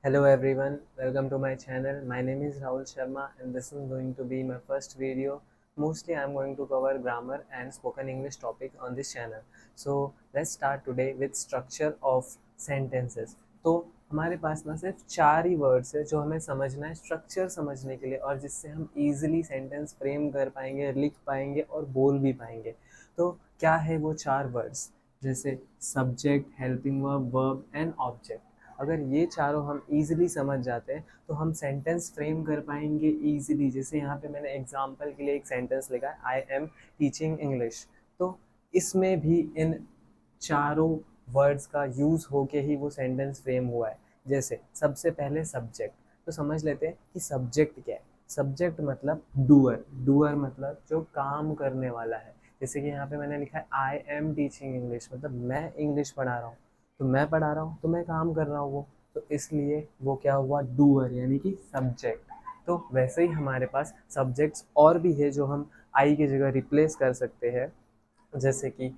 Hello everyone, welcome to my channel. My name is Rahul Sharma and this is going to be my first video. Mostly I'm going to cover grammar and spoken English topic on this channel. So let's start today with structure of sentences. तो हमारे पास ना सिर्फ चार ही words है जो हमें समझना है स्ट्रक्चर समझने के लिए और जिससे हम इजीली सेंटेंस फ्रेम कर पाएंगे, लिख पाएंगे और बोल भी पाएंगे। तो क्या है वो चार वर्ड्स? जैसे subject, helping verb, verb and object. अगर ये चारों हम इजीली समझ जाते हैं तो हम सेंटेंस फ्रेम कर पाएंगे इजीली। जैसे यहाँ पे मैंने एग्जांपल के लिए एक सेंटेंस लिखा है, आई एम टीचिंग इंग्लिश। तो इसमें भी इन चारों वर्ड्स का यूज़ होके ही वो सेंटेंस फ्रेम हुआ है। जैसे सबसे पहले सब्जेक्ट, तो समझ लेते हैं कि सब्जेक्ट क्या है। सब्जेक्ट मतलब डूअर, डूअर मतलब जो काम करने वाला है। जैसे कि यहाँ पे मैंने लिखा है आई एम टीचिंग इंग्लिश, मतलब मैं इंग्लिश पढ़ा रहा हूँ। तो मैं पढ़ा रहा हूँ तो मैं काम कर रहा हूँ वो, तो इसलिए वो क्या हुआ, डूअर यानी कि सब्जेक्ट। तो वैसे ही हमारे पास सब्जेक्ट्स और भी है जो हम आई की जगह रिप्लेस कर सकते हैं। जैसे कि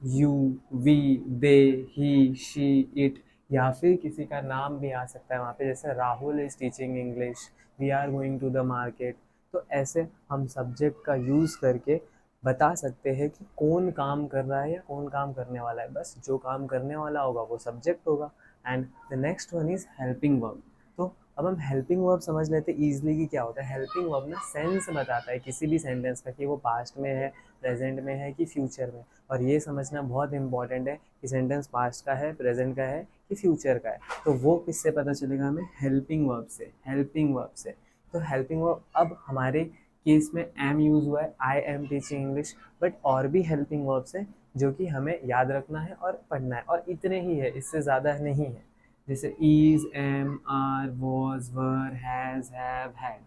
you, we, they, he, she, it, या फिर किसी का नाम भी आ सकता है वहाँ पे। जैसे Rahul is teaching English, we are going to the market. तो ऐसे हम सब्जेक्ट का यूज़ करके बता सकते हैं कि कौन काम कर रहा है या कौन काम करने वाला है। बस जो काम करने वाला होगा वो सब्जेक्ट होगा। And the next one is helping verb. तो अब हम हेल्पिंग वर्ब समझ लेते हैं ईजिली कि क्या होता है। हेल्पिंग वर्ब ना सेंस बताता है किसी भी सेंटेंस का कि वो पास्ट में है, प्रेजेंट में है कि फ्यूचर में। और ये समझना बहुत इंपॉर्टेंट है कि सेंटेंस पास्ट का है, प्रेजेंट का है कि फ्यूचर का है। तो वो किससे पता चलेगा हमें? हेल्पिंग वर्ब से, हेल्पिंग वर्ब से। तो हेल्पिंग वर्ब अब हमारे केस में एम यूज़ हुआ है, I am teaching English. But और भी हेल्पिंग वर्ब्स हैं जो कि हमें याद रखना है और पढ़ना है, और इतने ही है, इससे ज़्यादा नहीं है। जैसे is, am, are, was, were, has, have, had.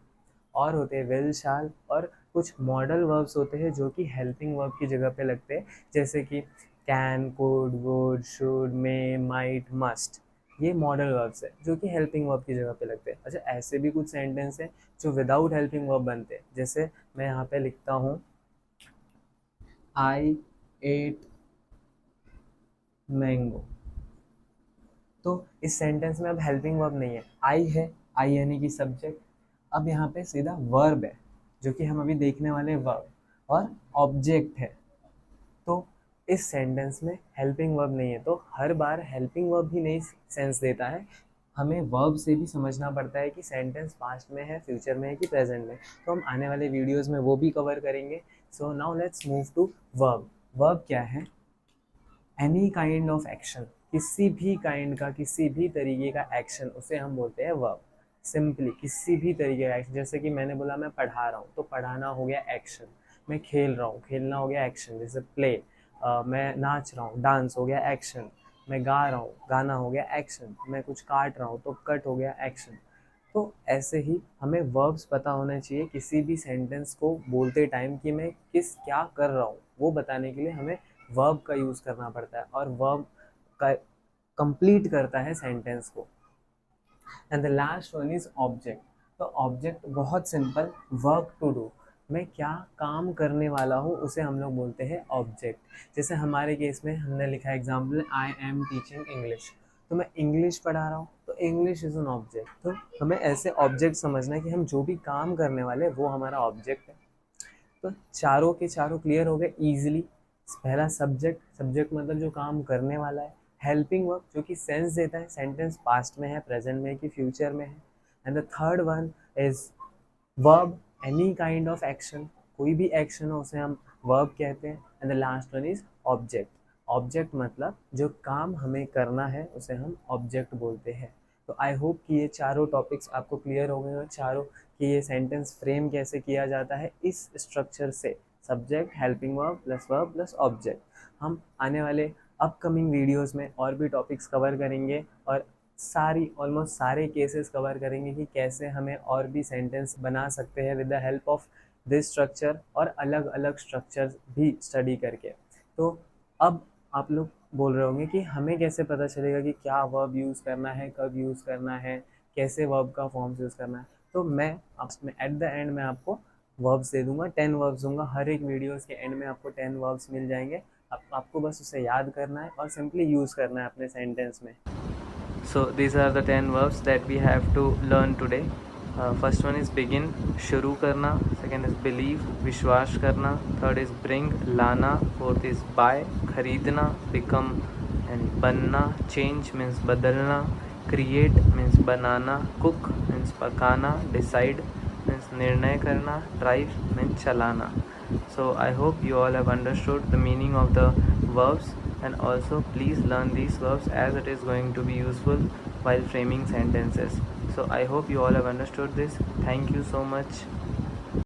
और होते हैं विल, शाल, और कुछ मॉडल वर्ब्स होते हैं जो कि हेल्पिंग वर्ब की जगह पे लगते हैं। जैसे कि can, could, would, should, may, might, must. ये मॉडल वर्ब्स है जो कि हेल्पिंग वर्ब की जगह पे लगते हैं। अच्छा, ऐसे भी कुछ सेंटेंस हैं जो विदाउट हेल्पिंग वर्ब बनते हैं। जैसे मैं यहाँ पे लिखता हूँ आई एट मैंगो। तो इस सेंटेंस में अब हेल्पिंग वर्ब नहीं है, आई है, आई यानी कि सब्जेक्ट। अब यहाँ पे सीधा वर्ब है जो कि हम अभी देखने वाले वर्ब, और ऑब्जेक्ट है। तो इस सेंटेंस में हेल्पिंग वर्ब नहीं है। तो हर बार हेल्पिंग वर्ब ही नहीं सेंस देता है, हमें वर्ब से भी समझना पड़ता है कि सेंटेंस पास्ट में है, फ्यूचर में है कि प्रेजेंट में। तो हम आने वाले वीडियोस में वो भी कवर करेंगे। So now let's move to verb. Verb क्या है? एनी काइंड ऑफ एक्शन, किसी भी काइंड का, किसी भी तरीके का एक्शन, उसे हम बोलते हैं वर्ब। सिंपली किसी भी तरीके का एक्शन। जैसे कि मैंने बोला मैं पढ़ा रहा हूँ, तो पढ़ाना हो गया एक्शन। मैं खेल रहा हूँ, खेलना हो गया एक्शन, जैसे प्ले। मैं नाच रहा हूँ, डांस हो गया एक्शन। मैं गा रहा हूँ, गाना हो गया एक्शन। मैं कुछ काट रहा हूँ तो कट हो गया एक्शन। तो ऐसे ही हमें वर्ब्स पता होने चाहिए किसी भी सेंटेंस को बोलते टाइम कि मैं किस क्या कर रहा हूँ, वो बताने के लिए हमें वर्ब का यूज़ करना पड़ता है, और वर्ब का कंप्लीट करता है सेंटेंस को। And the last one is object. तो ऑब्जेक्ट बहुत सिंपल, वर्क टू डू, मैं क्या काम करने वाला हूँ उसे हम लोग बोलते हैं ऑब्जेक्ट। जैसे हमारे केस में हमने लिखा है example, I am teaching English. तो मैं इंग्लिश पढ़ा रहा हूँ, तो इंग्लिश इज़ एन ऑब्जेक्ट। तो हमें ऐसे ऑब्जेक्ट समझना है कि हम जो भी काम करने वाले हैं वो हमारा ऑब्जेक्ट है। तो चारों के चारों क्लियर हो गए इजीली। पहला सब्जेक्ट, सब्जेक्ट मतलब जो काम करने वाला है। हेल्पिंग वर्ब जो कि सेंस देता है सेंटेंस पास्ट में है, प्रेजेंट में है कि फ्यूचर में है। And the third one is verb, any kind of action, कोई भी एक्शन हो उसे हम वर्ब कहते हैं। And the last one is object. Object मतलब जो काम हमें करना है उसे हम ऑब्जेक्ट बोलते हैं। तो आई होप कि ये चारों टॉपिक्स आपको क्लियर हो गए, और चारों कि ये सेंटेंस फ्रेम कैसे किया जाता है इस स्ट्रक्चर से, subject, helping verb plus object. हम आने वाले अपकमिंग वीडियोस में और भी टॉपिक्स कवर करेंगे, और सारी ऑलमोस्ट सारे केसेस कवर करेंगे कि कैसे हमें और भी सेंटेंस बना सकते हैं with the help of this structure, और अलग अलग स्ट्रक्चर्स भी स्टडी करके। तो अब आप लोग बोल रहे होंगे कि हमें कैसे पता चलेगा कि क्या वर्ब यूज़ करना है, कब यूज़ करना है, कैसे वर्ब का फॉर्म्स यूज़ करना है। तो मैं आपमें एट द एंड में आपको वर्ब्स दे दूंगा, 10 वर्ब्स दूंगा। हर एक वीडियोस के एंड में आपको 10 वर्ब्स मिल जाएंगे। आपको बस उसे याद करना है और सिंपली यूज़ करना है अपने सेंटेंस में। So these are the 10 verbs that we have to learn today. First one is begin, shuru karna. Second is believe, vishwash karna. Third is bring, lana. Fourth is buy, kharidna. Become and banna. Change means badalna. Create means banana. Cook means pakana. Decide means nirnay karna. Drive means chalana. So I hope you all have understood the meaning of the verbs, and also please learn these verbs as it is going to be useful while framing sentences. So I hope you all have understood this. Thank you so much.